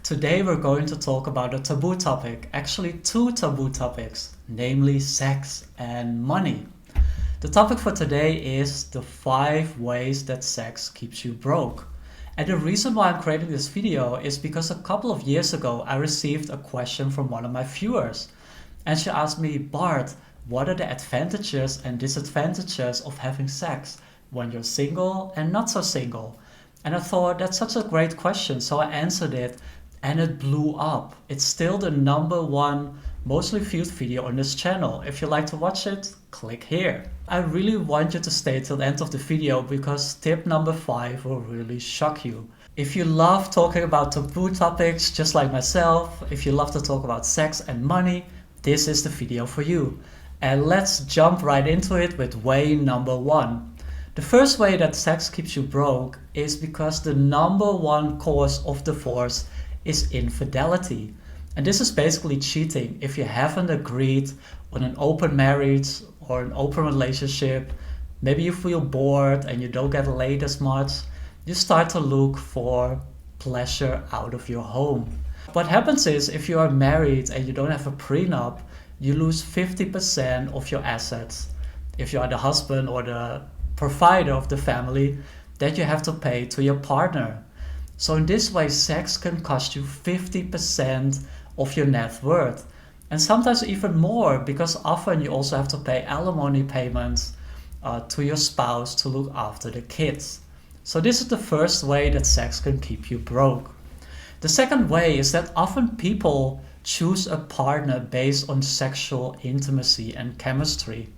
Today we're going to talk about a taboo topic, actually two taboo topics, namely sex and money. The topic for today is the 5 ways that sex keeps you broke. And the reason why I'm creating this video is because a couple of years ago I received a question from one of my viewers. And she asked me, Bart, what are the advantages and disadvantages of having sex when you're single and not so single? And I thought that's such a great question, so I answered it and it blew up. It's still the #1 mostly viewed video on this channel. If you like to watch it, click here. I really want you to stay till the end of the video because tip number 5 will really shock you. If you love talking about taboo topics just like myself, if you love to talk about sex and money, this is the video for you. And let's jump right into it with way number 1. The first way that sex keeps you broke is because the #1 cause of divorce is infidelity. And this is basically cheating. If you haven't agreed on an open marriage or an open relationship, maybe you feel bored and you don't get laid as much, you start to look for pleasure out of your home. What happens is if you are married and you don't have a prenup, you lose 50% of your assets. If you are the husband or the provider of the family, that you have to pay to your partner. So in this way, sex can cost you 50% of your net worth. And sometimes even more, because often you also have to pay alimony payments to your spouse to look after the kids. So this is the first way that sex can keep you broke. The second way is that often people choose a partner based on sexual intimacy and chemistry.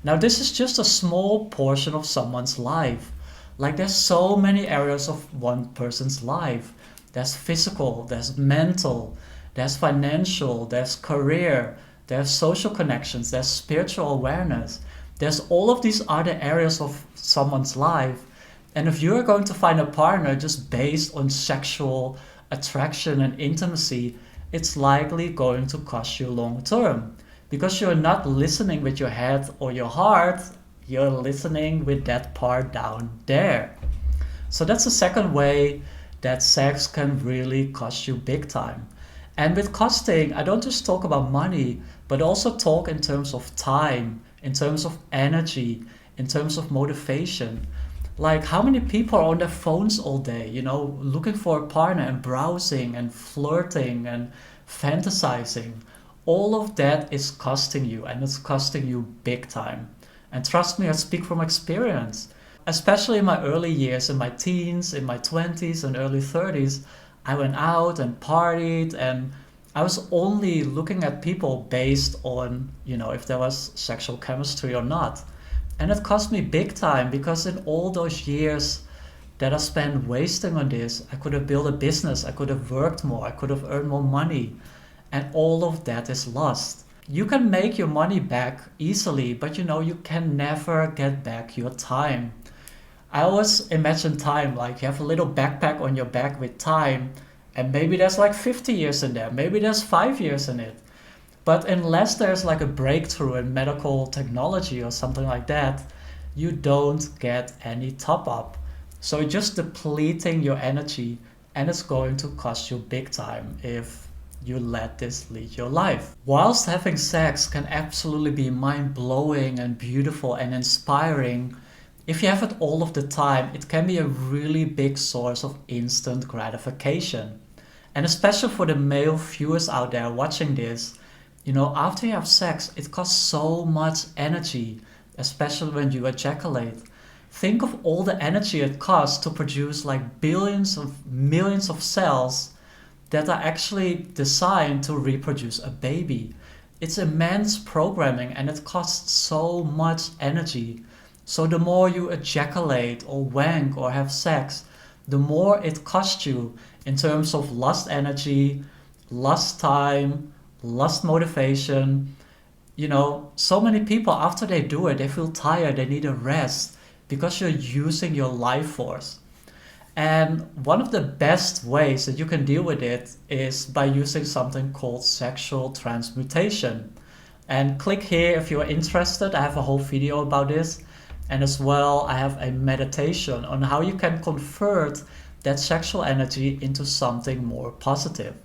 Now this is just a small portion of someone's life. Like there's so many areas of one person's life. There's physical, there's mental, there's financial, there's career, there's social connections, there's spiritual awareness. There's all of these other areas of someone's life. And if you're going to find a partner just based on sexual attraction and intimacy, it's likely going to cost you long term. Because you're not listening with your head or your heart, you're listening with that part down there. So that's the second way that sex can really cost you big time. And with costing, I don't just talk about money, but also talk in terms of time, in terms of energy, in terms of motivation. Like how many people are on their phones all day, looking for a partner and browsing and flirting and fantasizing. All of that is costing you, and it's costing you big time. And trust me, I speak from experience. Especially in my early years, in my teens, in my 20s and early 30s, I went out and partied, and I was only looking at people based on, if there was sexual chemistry or not. And it cost me big time because in all those years that I spent wasting on this, I could have built a business, I could have worked more, I could have earned more money. And all of that is lost. You can make your money back easily, but you can never get back your time. I always imagine time like you have a little backpack on your back with time, and maybe there's like 50 years in there, maybe there's 5 years in it. But unless there's like a breakthrough in medical technology or something like that, you don't get any top up. So you're just depleting your energy, and it's going to cost you big time if you let this lead your life. Whilst having sex can absolutely be mind-blowing and beautiful and inspiring, if you have it all of the time, it can be a really big source of instant gratification. And especially for the male viewers out there watching this, after you have sex, it costs so much energy, especially when you ejaculate. Think of all the energy it costs to produce like billions of millions of cells that are actually designed to reproduce a baby. It's immense programming and it costs so much energy. So the more you ejaculate or wank or have sex, the more it costs you in terms of lost energy, lost time, lost motivation. So many people after they do it, they feel tired, they need a rest because you're using your life force. And one of the best ways that you can deal with it is by using something called sexual transmutation. And click here if you're interested. I have a whole video about this. And as well, I have a meditation on how you can convert that sexual energy into something more positive.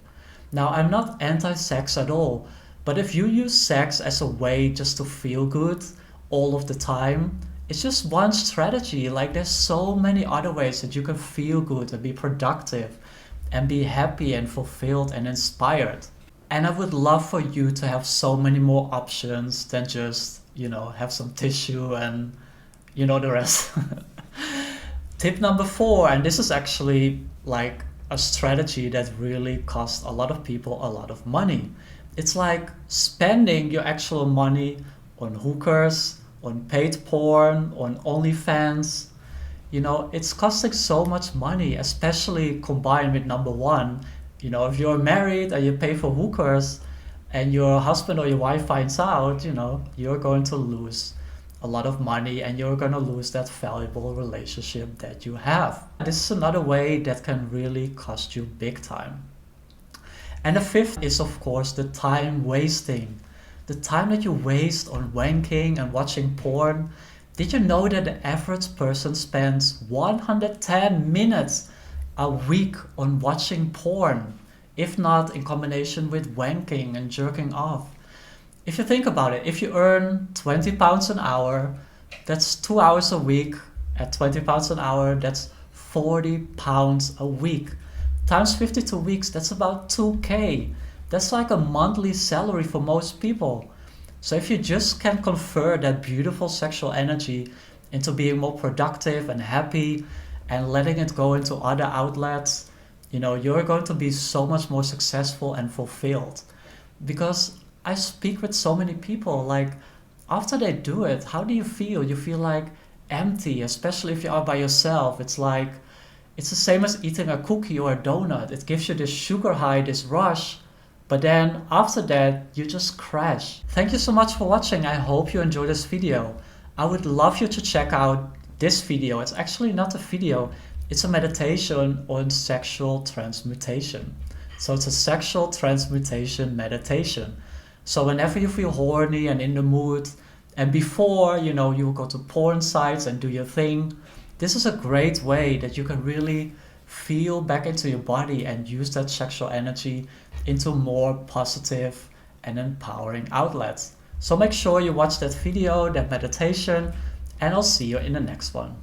Now, I'm not anti-sex at all, but if you use sex as a way just to feel good all of the time, it's just one strategy. Like, there's so many other ways that you can feel good and be productive and be happy and fulfilled and inspired. And I would love for you to have so many more options than just, have some tissue and the rest. Tip number 4, and this is actually like a strategy that really costs a lot of people a lot of money. It's like spending your actual money on hookers, on paid porn, on OnlyFans. It's costing so much money, especially combined with number 1. If you're married and you pay for hookers and your husband or your wife finds out, you're going to lose a lot of money and you're going to lose that valuable relationship that you have. This is another way that can really cost you big time. And the 5th is, of course, the time wasting. The time that you waste on wanking and watching porn. Did you know that the average person spends 110 minutes a week on watching porn, if not in combination with wanking and jerking off? If you think about it, if you earn £20 an hour, that's 2 hours a week. At £20 an hour, that's £40 a week. Times 52 weeks, that's about 2K. That's like a monthly salary for most people. So if you just can convert that beautiful sexual energy into being more productive and happy and letting it go into other outlets, you're going to be so much more successful and fulfilled. Because I speak with so many people, like, after they do it, how do you feel? You feel like empty, especially if you are by yourself. It's like, it's the same as eating a cookie or a donut. It gives you this sugar high, this rush, but then after that, you just crash. Thank you so much for watching. I hope you enjoyed this video. I would love you to check out this video. It's actually not a video, it's a meditation on sexual transmutation. So it's a sexual transmutation meditation. So whenever you feel horny and in the mood, and before, you go to porn sites and do your thing, this is a great way that you can really feel back into your body and use that sexual energy into more positive and empowering outlets. So make sure you watch that video, that meditation, and I'll see you in the next one.